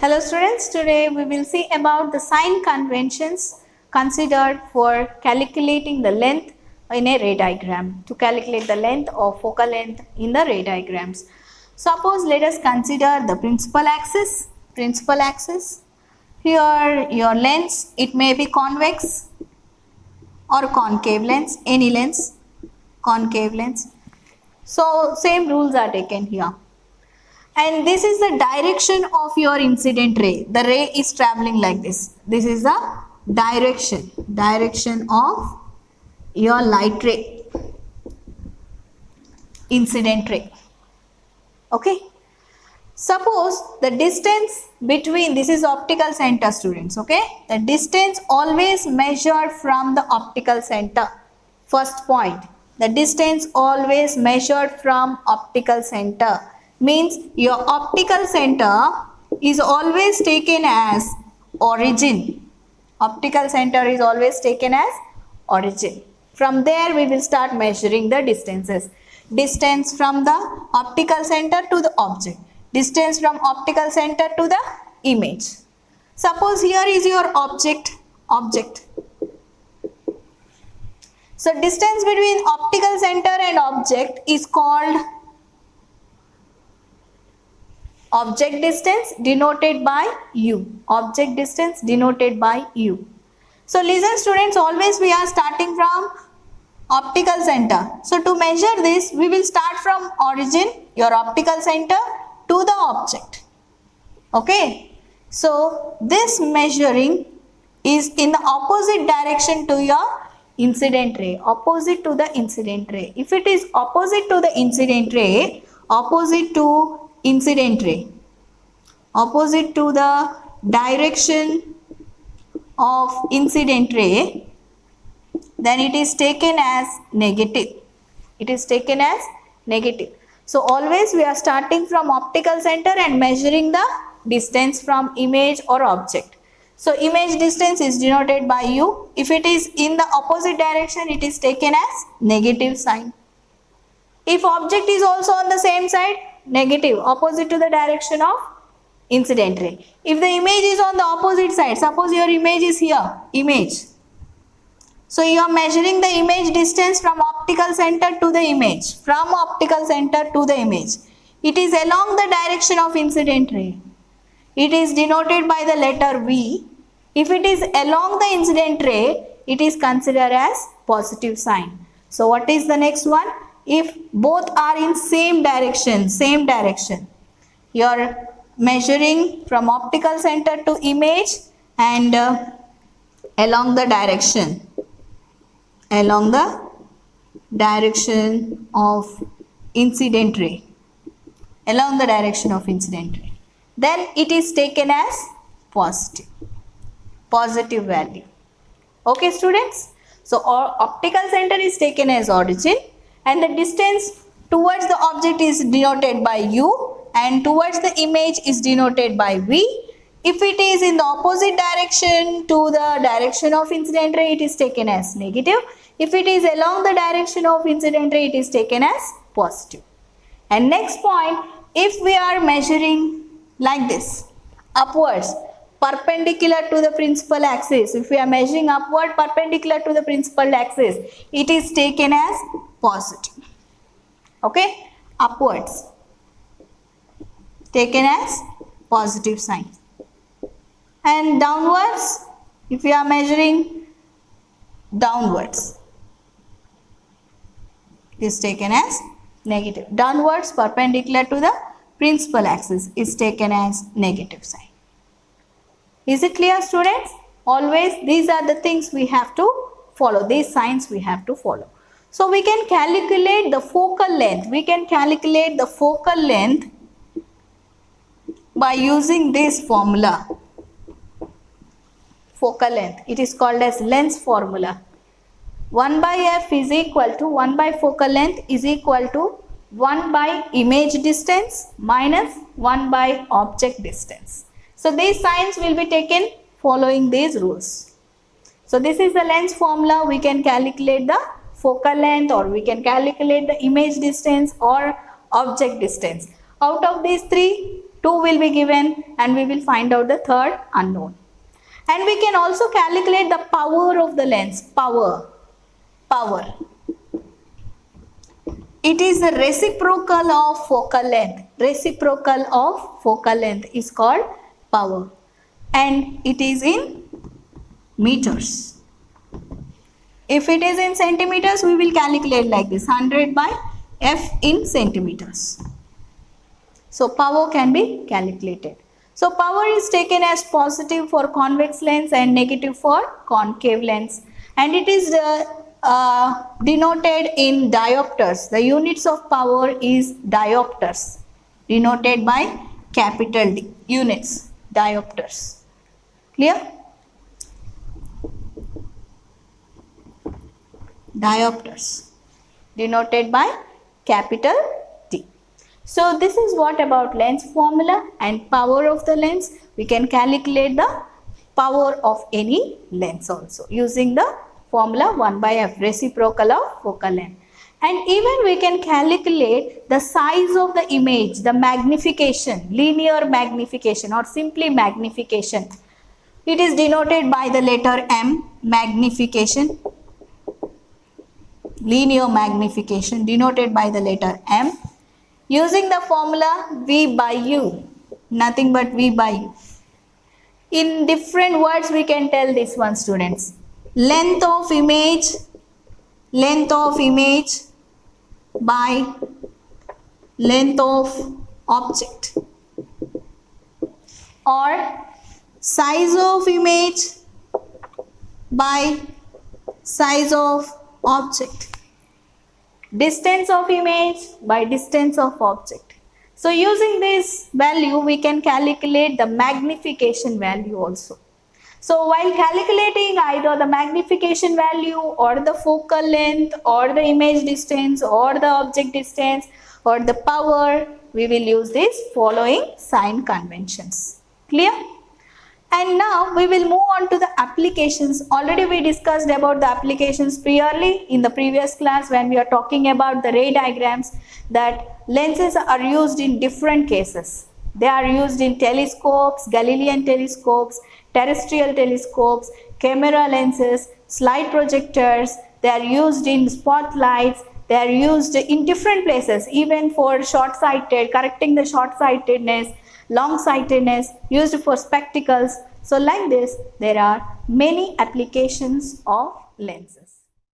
Hello students, today we will see about the sign conventions considered for calculating the length in a ray diagram, to calculate the length or focal length in the ray diagrams. Suppose let us consider the principal axis. Here your lens, it may be convex or concave lens, any lens, concave lens. So same rules are taken here. And this is the direction of your incident ray. The ray is traveling like this. This is the direction of your light ray, incident ray. Okay. Suppose the distance between, this is optical center students, okay. The distance always measured from the optical center. First point, the distance always measured from optical center. Means your optical center is always taken as origin. Optical center is always taken as origin. From there we will start measuring the distances. Distance from the optical center to the object. Distance from optical center to the image. Suppose here is your object. So distance between optical center and object is called object distance, denoted by U. Object distance denoted by U. So listen students, always we are starting from optical center. So to measure this, we will start from origin, your optical center, to the object. Okay. So this measuring is in the opposite direction to your incident ray. Opposite to the incident ray. If it is opposite to the incident ray, opposite to the direction of incident ray, then it is taken as negative. It is taken as negative. So always we are starting from optical center and measuring the distance from image or object. So image distance is denoted by U. If it is in the opposite direction, it is taken as negative sign. If object is also on the same side, negative, opposite to the direction of incident ray. If the image is on the opposite side, suppose your image is here, image. So you are measuring the image distance from optical center to the image, from optical center to the image. It is along the direction of incident ray. It is denoted by the letter V. If it is along the incident ray, it is considered as positive sign. So what is the next one? If both are in same direction, you are measuring from optical center to image and along the direction of incident ray, then it is taken as positive value. Okay students, so our optical center is taken as origin and the distance towards the object is denoted by U and towards the image is denoted by V. If it is in the opposite direction to the direction of incident ray, it is taken as negative. If it is along the direction of incident ray, it is taken as positive. And next point, if we are measuring like this, upwards, perpendicular to the principal axis, if we are measuring upward perpendicular to the principal axis, it is taken as positive. Okay, upwards, taken as positive sign. And downwards, if we are measuring downwards, it is taken as negative. Downwards, perpendicular to the principal axis, is taken as negative sign. Is it clear students? Always these are the things we have to follow, these signs we have to follow. So we can calculate the focal length. By using this formula. Focal length. It is called as lens formula. 1 by f is equal to 1 by focal length is equal to 1 by image distance minus 1 by object distance. So these signs will be taken following these rules. So this is the lens formula. We can calculate the focal length or we can calculate the image distance or object distance. Out of these three, 2 will be given, and we will find out the third unknown. And we can also calculate the power of the lens. Power. It is the reciprocal of focal length. Reciprocal of focal length is called power. And it is in meters. If it is in centimeters, we will calculate like this, 100 by F in centimeters. So power can be calculated. So power is taken as positive for convex lens and negative for concave lens. And it is denoted in diopters. The units of power is diopters, denoted by capital D. Units, diopters. Clear? Diopters, denoted by capital T. So this is what about lens formula and power of the lens. We can calculate the power of any lens also using the formula 1 by F, reciprocal of focal length. And even we can calculate the size of the image, the magnification, linear magnification or simply magnification. It is denoted by the letter M, magnification. Linear magnification denoted by the letter M. Using the formula V by U, nothing but V by U. In different words we can tell this one, students. Length of image by length of object, or size of image by size of object, distance of image by distance of object. So using this value we can calculate the magnification value also. So while calculating either the magnification value or the focal length or the image distance or the object distance or the power, we will use these following sign conventions. Clear? And now we will move on to the applications. Already we discussed about the applications priorly in the previous class when we are talking about the ray diagrams, that lenses are used in different cases. They are used in telescopes, Galilean telescopes, terrestrial telescopes, camera lenses, slide projectors. They are used in spotlights. They are used in different places, even for short-sighted, correcting the short-sightedness, long-sightedness, used for spectacles. So like this, there are many applications of lenses.